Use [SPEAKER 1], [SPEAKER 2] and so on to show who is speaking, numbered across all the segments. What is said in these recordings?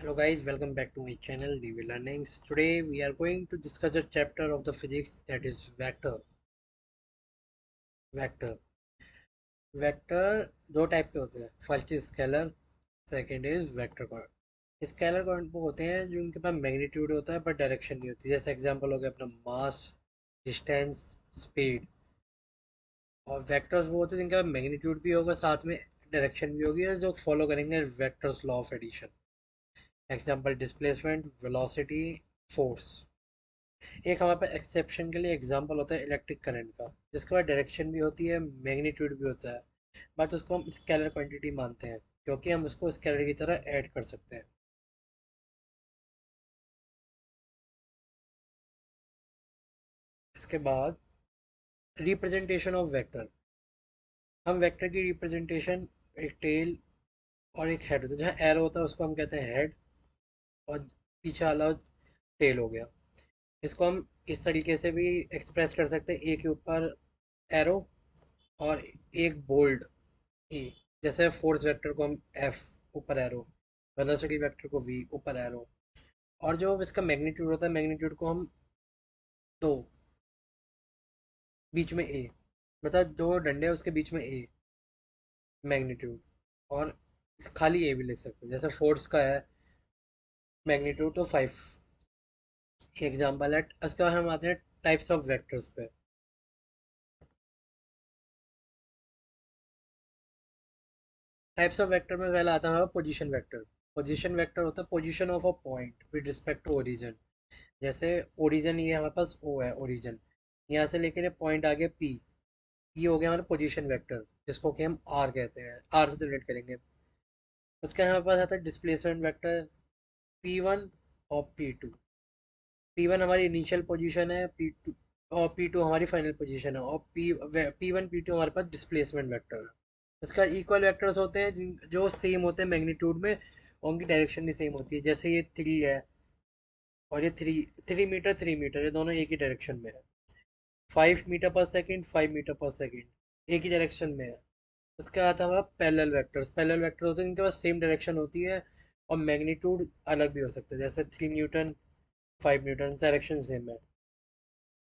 [SPEAKER 1] Hello guys, welcome back to my channel DV Learnings. Today we are going to discuss a chapter of the physics that is vector. Vector. Vector दो type के होते हैं. First is scalar, second is vector quantity. Scalar quantity वो होते हैं जो उनके पास magnitude होता है पर डायरेक्शन नहीं होती. जैसे एग्जांपल हो गया अपना मास, डिस्टेंस, स्पीड. और वेक्टर्स वो होते हैं जिनके पास मैग्नीट्यूड भी होगा, साथ में डायरेक्शन भी होगी, और जो फॉलो करेंगे vectors law of addition. Example displacement, velocity, force. एक हमारे पास एक्सेप्शन के लिए एग्जांपल होता है इलेक्ट्रिक करंट का, जिसके बाद डायरेक्शन भी होती है, मैग्नीट्यूड भी होता है, बट उसको हम स्केलर क्वांटिटी मानते हैं क्योंकि हम उसको स्केलर की तरह ऐड कर सकते हैं. इसके बाद रिप्रेजेंटेशन ऑफ वेक्टर. हम वेक्टर की रिप्रेजेंटेशन एक टेल और एक हेड होता है. जहाँ एरो होता है उसको हम कहते हैं हेड, और पीछे वाला टेल हो गया. इसको हम इस तरीके से भी एक्सप्रेस कर सकते हैं, ए के ऊपर एरो और एक बोल्ड ई. जैसे फोर्स वेक्टर को हम एफ ऊपर एरो, वेलोसिटी वेक्टर को वी ऊपर एरो, और जो इसका मैग्नीट्यूड होता है मैग्नीट्यूड को हम दो, बीच में ए, मतलब दो डंडे उसके बीच में ए मैग्नीट्यूड, और खाली ए भी लिख सकते हैं. जैसे फोर्स का है मैग्नीट्यूड तो 5. एग्जाम्पल है. उसके बाद हम आते हैं टाइप्स ऑफ वेक्टर्स पे. टाइप्स ऑफ वेक्टर में पहला आता है हमारा पोजीशन वेक्टर. पोजीशन वेक्टर होता है position of a point with respect to origin. जैसे ओरिजिन ये हमारे पास ओ है, ओरिजिन यहाँ से लेकर पॉइंट आगे पी, ये हो गया हमारा पोजीशन वेक्टर, जिसको कि हम आर कहते हैं, आर से रिलेट करेंगे. उसके हमारे पास आता है डिस्प्लेसमेंट वेक्टर, पी वन और पी टू. पी वन हमारी इनिशियल पोजीशन है, पी टू और पी टू हमारी फाइनल पोजीशन है, और पी वन पी टू हमारे पास डिस्प्लेसमेंट वेक्टर है. इसका इक्वल वेक्टर्स होते हैं जो सेम होते हैं मैग्नीट्यूड में, और उनकी डायरेक्शन भी सेम होती है. जैसे ये 3 है और ये 3 मीटर 3 मीटर, ये दोनों एक ही डायरेक्शन में है. 5 मीटर पर सेकेंड, 5 मीटर पर सेकेंड एक ही डायरेक्शन में है. उसके बाद हमारा पैरेलल वेक्टर्स. पैरेलल वेक्टर होते हैं जिनके पास सेम डायरेक्शन होती है और मैग्नीट्यूड अलग भी हो सकता है. जैसे 3 न्यूटन, 5 न्यूटन, डायरेक्शन सेम है.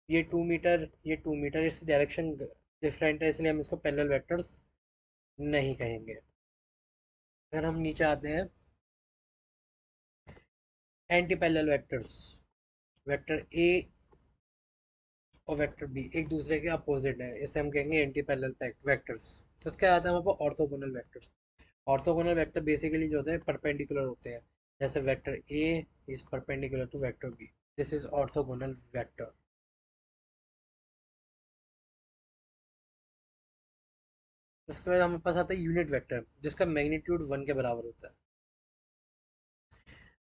[SPEAKER 1] ये 2 मीटर इसकी डायरेक्शन डिफरेंट है, इसलिए हम इसको पैरेलल वेक्टर्स नहीं कहेंगे. अगर हम नीचे आते हैं, anti parallel vectors. Vector A और वेक्टर बी एक दूसरे के अपोजिट है, इसे हम कहेंगे एंटी पैरेलल वेक्टर्स. उसके बाद आता है हमारे पास orthogonal vectors. Orthogonal vector basically जो होते हैं परपेंडिकुलर होते हैं. जैसे vector A is perpendicular to vector B, this is orthogonal vector. उसके बाद हमारे पास आता है यूनिट वेक्टर, जिसका मैग्नीट्यूड 1 के बराबर होता है.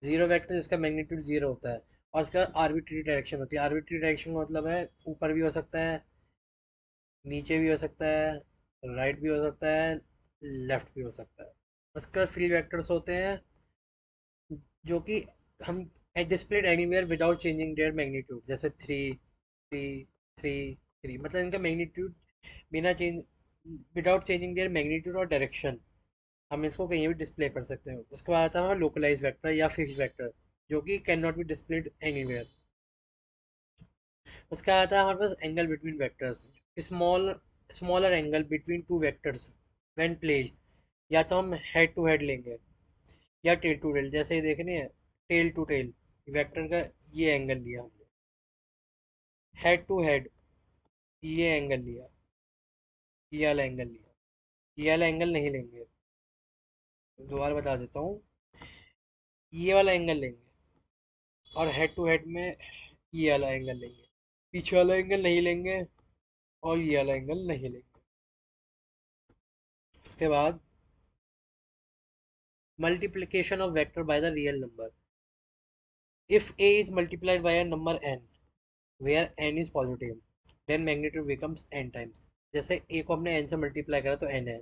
[SPEAKER 1] जीरो वेक्टर जिसका मैग्नीट्यूड 0 होता है. और उसका आर्बिट्री डायरेक्शन होती है. आर्बिट्री डायरेक्शन का मतलब है ऊपर भी हो सकता है, नीचे भी हो सकता है, राइट भी हो सकता है, लेफ्ट भी हो सकता है. उसके बाद फ्री वेक्टर्स होते हैं जो कि हम displayed anywhere without changing their magnitude. जैसे 3 3 3 3, मतलब इनका मैग्नीट्यूड बिना change, without changing their magnitude और डायरेक्शन, हम इसको कहीं भी डिस्प्ले कर सकते हैं. उसके बाद आता है हमारा लोकलाइज वेक्टर या फिक्स वेक्टर, जो कि cannot be displaced anywhere. उसका आता है हमारे पास angle between vectors. Small smaller angle between two vectors when placed. या तो हम हेड टू हेड लेंगे या टेल टू टेल. जैसे ये देखने हैं, टेल टू टेल वेक्टर का ये एंगल लिया हमने. हेड टू हेड ये एंगल लिया, ये वाला एंगल लिया, ये वाला एंगल नहीं लेंगे. दोबारा बता देता हूँ, ये वाला एंगल लेंगे, और हेड टू हेड में ये वाला एंगल लेंगे. पीछे वाला एंगल नहीं लेंगे, और ये वाला एंगल नहीं लेंगे. इसके बाद multiplication of vector by the real number. If A is multiplied by a number n where n is positive, then magnitude becomes n times. जैसे a को हमने n से मल्टीप्लाई करा तो n है.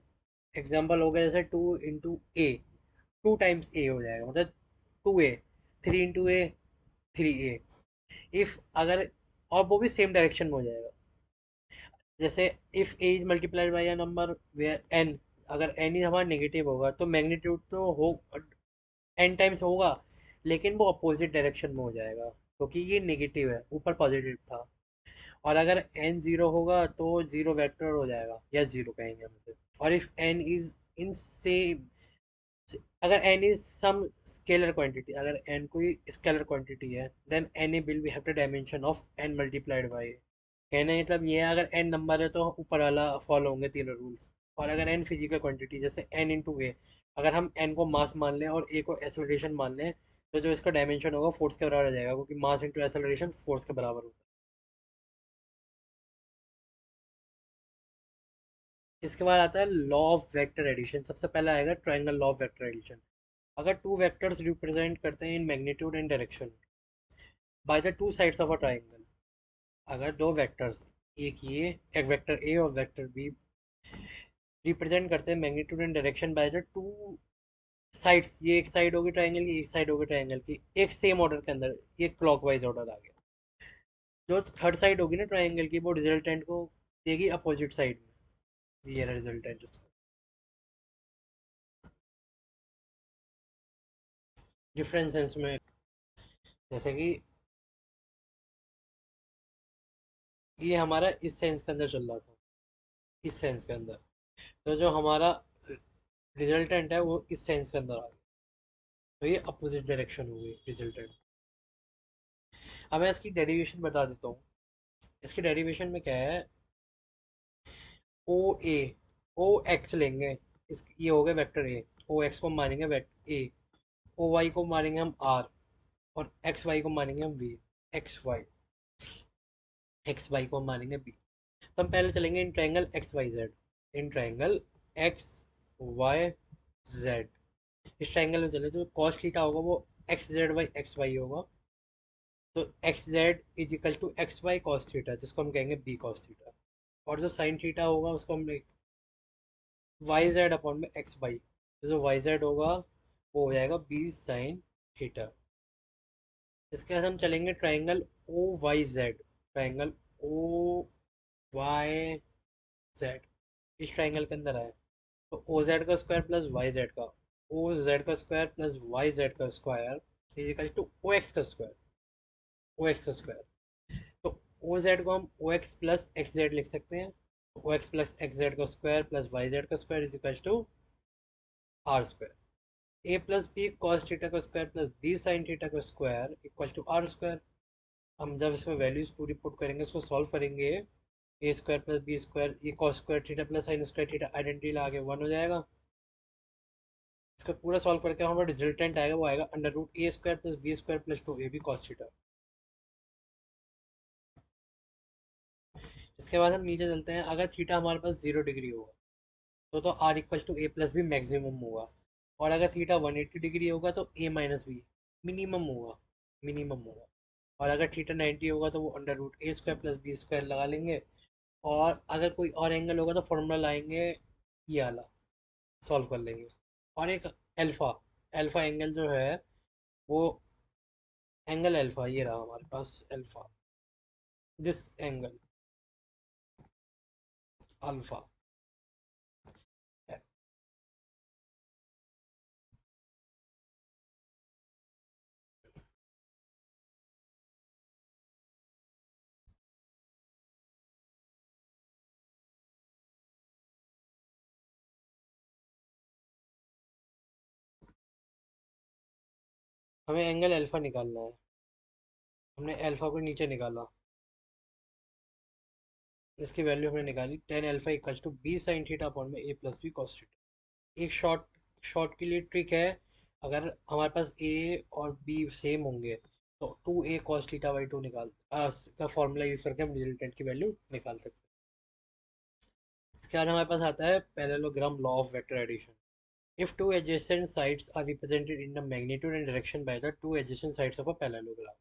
[SPEAKER 1] एग्जाम्पल हो गया जैसे 2 into a, 2 times a हो जाएगा, मतलब 2a. 3 into a 3a. If अगर, और वो भी सेम डायरेक्शन में हो जाएगा. जैसे if a is multiplied by a number where n, अगर n ही हमारा नेगेटिव होगा तो मैग्नीट्यूड तो हो n टाइम्स होगा, लेकिन वो अपोजिट डायरेक्शन में हो जाएगा क्योंकि ये नेगेटिव है, ऊपर पॉजिटिव था। और अगर एन जीरो होगा तो जीरो वेक्टर हो जाएगा या जीरो कहेंगे हम इसे। और if N is in same, अगर n is some scalar quantity, अगर n कोई स्केलर क्वांटिटी है, then n will be have the dimension of n multiplied by. कहने का मतलब ये है, अगर n नंबर है तो ऊपर वाला फॉलो होंगे तीनों रूल्स। और अगर n फिजिकल क्वांटिटी जैसे n इंटू ए, अगर हम n को मास मान लें और a को एक्सेलरेशन मान लें, तो जो इसका डायमेंशन होगा फोर्स के बराबर आ जाएगा, क्योंकि मास इंटू एक्सेलरेशन फोर्स के बराबर होता है। इसके बाद आता है लॉ ऑफ वेक्टर एडिशन। सबसे पहला आएगा triangle law of vector addition. अगर टू वेक्टर्स रिप्रेजेंट करते हैं in magnitude and direction by the two sides of a triangle, अगर दो वेक्टर्स, एक ये, एक वेक्टर ए और वेक्टर बी, रिप्रेजेंट करते हैं magnitude and direction by the two sides, ये एक साइड होगी ट्रायंगल की, एक साइड होगी ट्रायंगल की, एक सेम ऑर्डर के अंदर, ये क्लॉकवाइज ऑर्डर आ गया। जो थर्ड साइड होगी ना ट्रायंगल की, वो रिजल्टेंट को देगी अपोजिट साइड में। ये रिजल्टेंट उसका डिफरेंस सेंस में, जैसे कि ये हमारा इस सेंस के अंदर चल रहा था, इस सेंस के अंदर, तो जो हमारा रिजल्टेंट है वो इस सेंस के अंदर आ गया, तो ये अपोजिट डायरेक्शन हो गई रिजल्टेंट। अब मैं इसकी डेरिवेशन बता देता हूँ। इसकी डेरिवेशन में क्या है, ओ ए, ओ एक्स लेंगे, इस ये हो गया वेक्टर ए, ओ एक्स को मानेंगे वेक्टर ए, ओ वाई को मानेंगे हम आर, और एक्स वाई को मानेंगे हम V, X Y, X Y को हम मानेंगे बी। तो हम पहले चलेंगे in triangle X Y Z, in triangle X Y Z. इस ट्रायंगल में चले तो कॉस थीटा होगा वो X Z Y X Y होगा, तो X Z is equal to X Y cos theta, जिसको हम कहेंगे बी कॉस थीटा। और जो साइन थीटा होगा उसको हम वाई जेड अपॉन में एक्स वाई, तो जो वाई जेड होगा वो हो जाएगा बी साइन थीटा। इसके बाद हम चलेंगे triangle O Y Z, triangle O Y Z, इस ट्राइंगल के अंदर आए तो ओ जेड का स्क्वायर प्लस वाई जेड का, ओ जेड का स्क्वायर प्लस वाई जेड का square is equal to O X का स्क्वायर, ओ एक्स का स्क्वायर। तो ओ जेड को हम O X plus X Z लिख सकते हैं, O X plus X Z का स्क्वायर प्लस वाई जेड का square is equal to R square. A plus B cos theta का square plus B sine theta का square equal to R square. हम जब इसमें वैल्यूज पूरी put करेंगे, इसको सॉल्व करेंगे, ए स्क्वायर प्लस बी स्क्वायर, ये cos square theta plus sine square theta identity law के वन हो जाएगा। इसका पूरा सॉल्व करके हमारा रिजल्टेंट आएगा, वो आएगा under root A square plus B square plus two A B cos theta. इसके बाद हम नीचे चलते हैं, अगर थीटा हमारे पास 0 डिग्री होगा तो R equal to A plus B maximum होगा, और अगर थीटा 180 डिग्री होगा तो ए माइनस बी मिनिमम होगा, मिनिमम होगा। और अगर थीटा 90 होगा तो वो under root A square plus B square लगा लेंगे। और अगर कोई और एंगल होगा तो फॉर्मूला लाएंगे ये वाला, सॉल्व कर लेंगे। और एक अल्फा, अल्फा एंगल जो है वो, एंगल अल्फा ये रहा हमारे पास अल्फा, दिस एंगल अल्फा। हमें एंगल अल्फा निकालना है, हमने अल्फा को नीचे निकाला, इसकी वैल्यू हमने निकाली, tan alpha equal to B sine theta upon में A plus B cos theta. एक शॉर्ट, शॉर्ट के लिए ट्रिक है, अगर हमारे पास ए और बी सेम होंगे तो two A cos theta by two निकाल का फॉर्मूला यूज करके हम रिजल्टेंट की वैल्यू निकाल सकते हैं। इसके बाद हमारे पास आता है parallelogram law of vector addition. If two adjacent sides are represented in the magnitude and direction by the two adjacent sides of a parallelogram,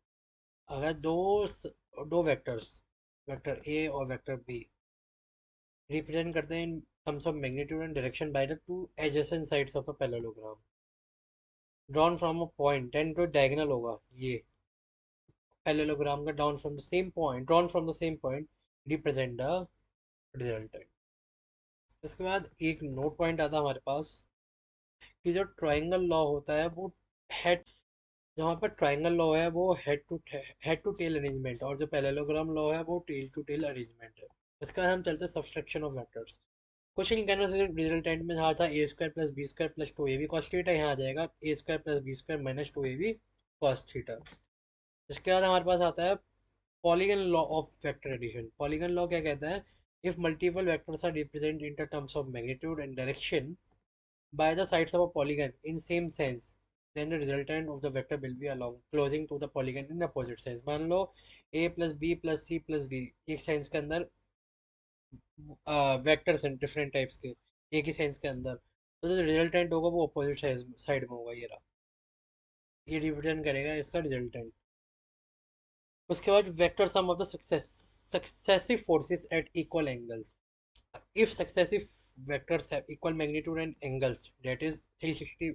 [SPEAKER 1] अगर दो वेक्टर्स, वेक्टर ए और वेक्टर बी, रिप्रेजेंट करते हैं इन terms of magnitude and direction by the two adjacent sides of a parallelogram drawn from a point, and जो diagonal होगा ये parallelogram का, down from the same point, drawn from the same point, represent the resultant. इसके बाद एक note point आता है हमारे पास कि जो ट्रायंगल लॉ होता है वो हेड, जो वहाँ पर ट्राइंगल लॉ है वो हेड टू टेल अरेंजमेंट, और जो पैरेललोग्राम लॉ है वो टेल टू टेल अरेंजमेंट है। इसका हम चलते हैं सब्सट्रैक्शन ऑफ वेक्टर्स। कुछ नहीं करना, सिर्फ रिजल्टेंट में जहाँ था A square plus B square plus two A B cos theta, यहाँ आ जाएगा A square plus B square minus two A B cos theta. इसके बाद हमारे पास आता है polygon law of vector addition. Polygon law क्या कहता है? If multiple vectors are represent in terms of magnitude and direction by the sides of a polygon in same sense, then the resultant of the vector will be along closing to the polygon in opposite sides। मान लो a plus B plus C plus D एक science के अंदर vectors हैं different types के, एक ही science के अंदर, तो जो रिजल्टेंट होगा वो अपोजिट साइड में होगा। ये रहा, ये रिप्रेजेंट करेगा इसका रिजल्टेंट। उसके बाद vector sum of the successive forces eight equal angles. if successive vectors have equal magnitude and angles, that is 360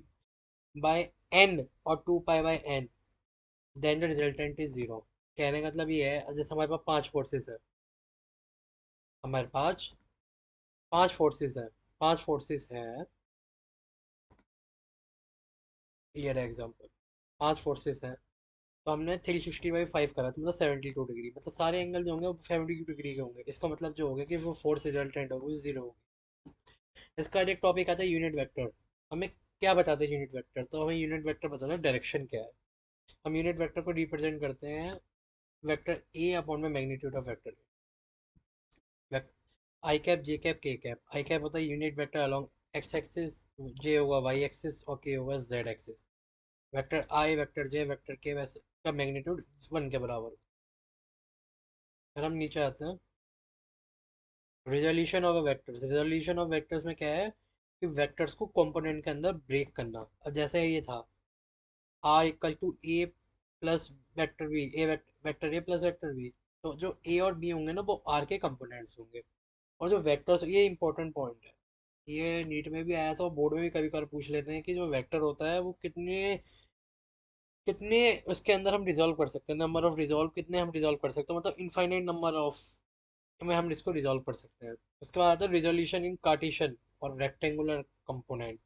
[SPEAKER 1] by n or 2 pi by n, then the resultant is zero। कहने का मतलब ये है, जैसे हमारे पास पांच फोर्सेस है, हमारे पास पांच फोर्सेस है, पांच फोर्सेस है, ये रहा एग्जाम्पल, पांच फोर्सेस हैं। तो हमने 360/5 करा तो मतलब 72 डिग्री, मतलब सारे एंगल जो होंगे वो 72 डिग्री के होंगे। इसका मतलब जो होगा कि वो फोर्स रिजल्टेंट होगा वो जीरो होगी। इसका एक टॉपिक आता है यूनिट वेक्टर। हमें क्या बताते हैं यूनिट वेक्टर? तो हमें यूनिट वेक्टर बताना है डायरेक्शन क्या है। हम यूनिट वेक्टर को रिप्रेजेंट करते हैं वेक्टर ए अपॉन में magnitude of vector I cap J cap K cap. I cap होता है unit vector along X axis, J होगा वाई एक्सिस और के होगा Z axis. Vector I vector J vector K वैसे का magnitude 1 के बराबर। फिर हम नीचे आते हैं, resolution of a vector. Resolution of vectors में क्या है कि वेक्टर्स को कंपोनेंट के अंदर ब्रेक करना। अब जैसे ये था R equal to A plus vector B, A vector A plus vector B, तो जो ए और बी होंगे ना वो आर के कंपोनेंट्स होंगे। और जो वेक्टर्स, ये इंपॉर्टेंट पॉइंट है, ये नीट में भी आया था, बोर्ड में भी कभी कभार पूछ लेते हैं कि जो वेक्टर होता है वो कितने कितने उसके अंदर हम रिजॉल्व कर सकते हैं, नंबर ऑफ रिजॉल्व कितने हम रिजॉल्व कर सकते हैं, मतलब इनफाइनाइट नंबर ऑफ में हम इसको रिजॉल्व कर सकते हैं। उसके बाद आता है रिजोल्यूशन इन कार्टेशियन और रेक्टेंगुलर कंपोनेंट।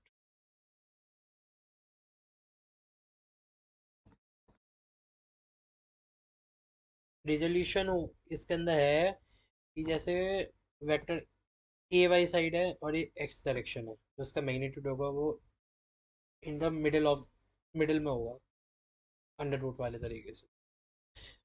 [SPEAKER 1] रिजोल्यूशन इसके अंदर है कि जैसे वेक्टर ए वाई साइड है और ये एक्स डायरेक्शन है, तो उसका मैग्नीट्यूड होगा वो इन द मिडिल में होगा, अंडर रूट वाले तरीके से।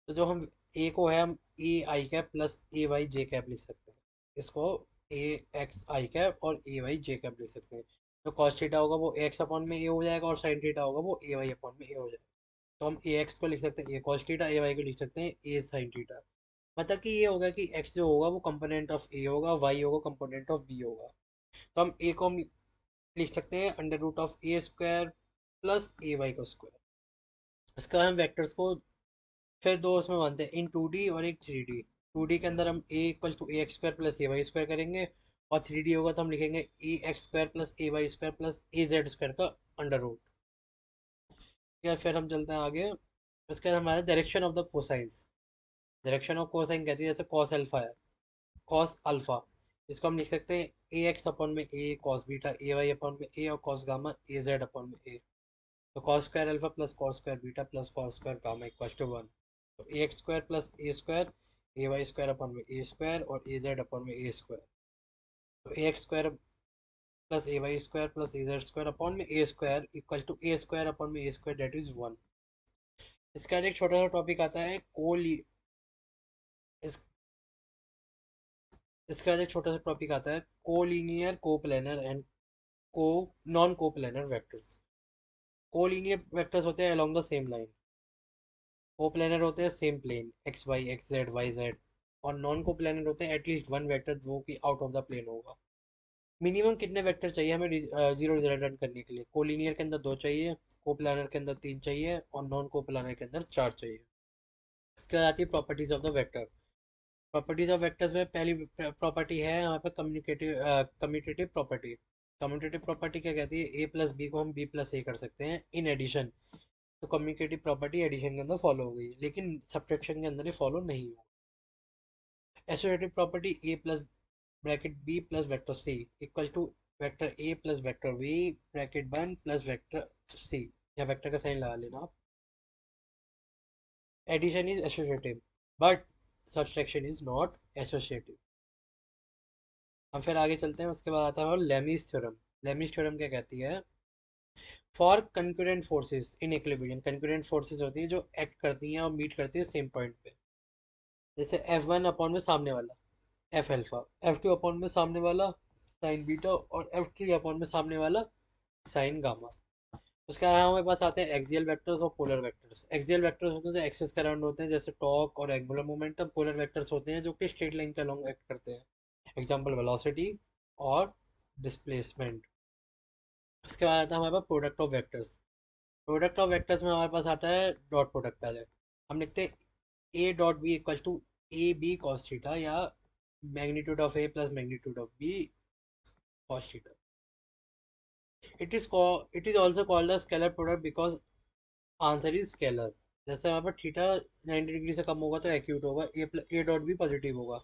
[SPEAKER 1] तो जो हम ए को है, हम ए आई cap plus A Y J cap लिख सकते हैं। इसको ए एक्स आई कैप और ए वाई जे कैप लिख सकते हैं। तो कॉस थीटा होगा वो एक्स अपॉन में ए हो जाएगा, और साइन थीटा होगा वो ए वाई अपॉन में ए हो जाएगा। तो हम ए एक्स को लिख सकते हैं ए कॉस थीटा, ए वाई को लिख सकते हैं ए साइन थीटा। मतलब कि ये होगा कि एक्स जो होगा वो कंपोनेंट ऑफ ए होगा, वाई होगा कंपोनेंट ऑफ बी होगा। तो हम ए को हम लिख सकते हैं under root of A square plus A Y का स्क्वायर। इसके बाद हम वेक्टर्स को फिर दो उसमें मानते हैं, इन 2D और एक 3D। 2D के अंदर हम A equal to A x square plus A Y square करेंगे, और 3D होगा तो हम लिखेंगे A x square plus A Y square plus A Z square का अंडर रूट। या फिर हम चलते हैं आगे। इसके बाद हमारा direction of the cosines. Direction of cosine कहती है जैसे कॉस अल्फा है, कॉस अल्फा, इसको हम लिख सकते हैं ए एक्स अपॉन में A cos beta, a y upon में ए और cos gamma a z upon में ए। तो cos square alpha plus cos square beta plus cos square gamma equal to 1। तो ए x square plus a square, a Y square upon में ए square और ए z upon में ए square. तो ए x square plus A Y square plus A Z square upon में ए square equal to A square upon में ए square that is 1। इसका एक छोटा सा टॉपिक आता है इस, इसके बाद एक छोटा सा टॉपिक आता है कोलिनियर कोप्लेनर एंड को non coplanar vectors. Collinear vectors होते हैं along the same line, coplanar होते हैं same plane x Y x Z y z, और नॉन कोप्लेनर होते हैं एटलीस्ट वन वेक्टर जो कि आउट ऑफ द प्लेन होगा। मिनिमम कितने वेक्टर चाहिए हमें जीरो रिजल्टेंट करने के लिए? कोलिनियर के अंदर दो चाहिए, कोप्लानर के अंदर तीन चाहिए, और नॉन कोप्लानर के अंदर चार चाहिए। इसके बाद आती है properties of the vector. Properties of vectors में पहली प्रॉपर्टी है यहाँ पे कम्यूटेटिव प्रॉपर्टी। कम्यूटेटिव प्रॉपर्टी क्या कहती है? ए प्लस बी को हम बी प्लस ए कर सकते हैं इन एडिशन। तो कम्यूटेटिव प्रॉपर्टी एडिशन के अंदर फॉलो हो गई, लेकिन सब्ट्रैक्शन के अंदर ये फॉलो नहीं हुआ। Associative property a plus bracket b plus vector c equal to vector A plus vector v bracket one plus vector c. या वेक्टर का साइन लगा लेना आप। Addition is associative but subtraction is not associative. हम फिर आगे चलते हैं, उसके बाद आता है लेमीज थ्योरम। लेमीज थ्योरम क्या कहती है? For concurrent forces in equilibrium, concurrent forces होती है जो एक्ट करती हैं और मीट करती है सेम पॉइंट पे। जैसे एफ वन अपॉन में सामने वाला F alpha, F two upon में सामने वाला साइन बीटा, और एफ थ्री अपॉन में सामने वाला साइन गामा। उसके अलावा हमारे पास आते हैं एक्सियल वेक्टर्स और पोलर वेक्टर्स। एक्सियल वेक्टर्स होते हैं जो एक्सिस के अराउंड होते हैं, जैसे टॉर्क और एंगुलर मोमेंटम। पोलर वेक्टर्स होते हैं जो कि स्ट्रेट लाइन के अलोंग एक्ट करते हैं, एग्जांपल वेलोसिटी और डिस्प्लेसमेंट। उसके बाद आता है हमारे पास product of vectors. Product of vectors में हमारे पास आता है डॉट प्रोडक्ट। पहले हम लिखते हैं A dot B equal to A B cos theta, या magnitude of A plus magnitude of B cos theta. It is also called a scalar product because answer is scalar. जैसे यहाँ पर theta 90 degree से कम होगा तो acute होगा, ए dot भी positive होगा।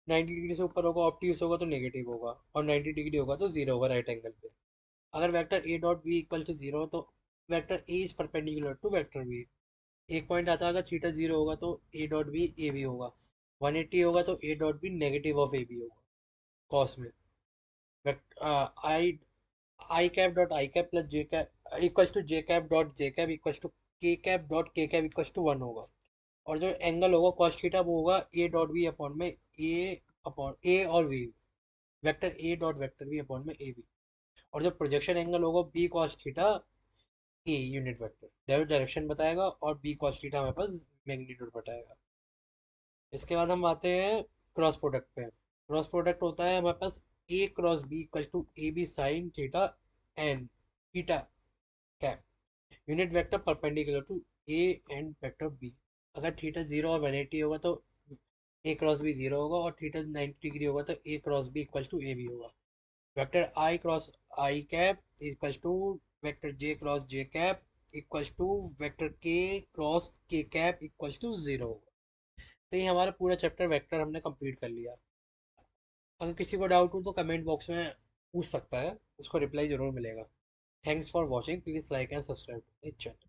[SPEAKER 1] 90 डिग्री से ऊपर होगा, ऑप्टियूज होगा तो नेगेटिव होगा, और 90 डिग्री होगा तो जीरो होगा राइट एंगल पे। अगर vector A dot B equal to zero तो vector A is perpendicular to vector B. एक पॉइंट आता है, अगर थीटा जीरो होगा तो A dot B A B होगा, 180 होगा तो A dot B negative of A B होगा कॉस में। I I cap dot I cap plus J cap equals to J cap dot J cap equals to K cap dot K cap equals to 1 होगा। और जो angle होगा cos theta वो होगा ए dot B upon में ए upon a और v, vector ए dot vector b upon में a b. और जो प्रोजेक्शन एंगल होगा b cos theta a unit vector direction बताएगा, और बी कॉस थीटा हमारे पास मैग्नीट्यूड बताएगा। इसके बाद हम आते हैं क्रॉस प्रोडक्ट पे। क्रॉस प्रोडक्ट होता है हमारे पास A cross B equal to A B sine theta and theta cap, unit vector perpendicular to A and vector B. अगर थीटा जीरो और 180 होगा तो ए क्रॉस बी जीरो होगा, और थीटा 90 डिग्री होगा तो A cross B equal to A B होगा। Vector I cross I cap equal to vector J cross J cap equal to vector K cross K cap equal to zero होगा। तो ये हमारा पूरा chapter vector हमने complete कर लिया। अगर किसी को डाउट हो तो कमेंट बॉक्स में पूछ सकता है, उसको रिप्लाई जरूर मिलेगा। Thanks for watching, please like and subscribe channel.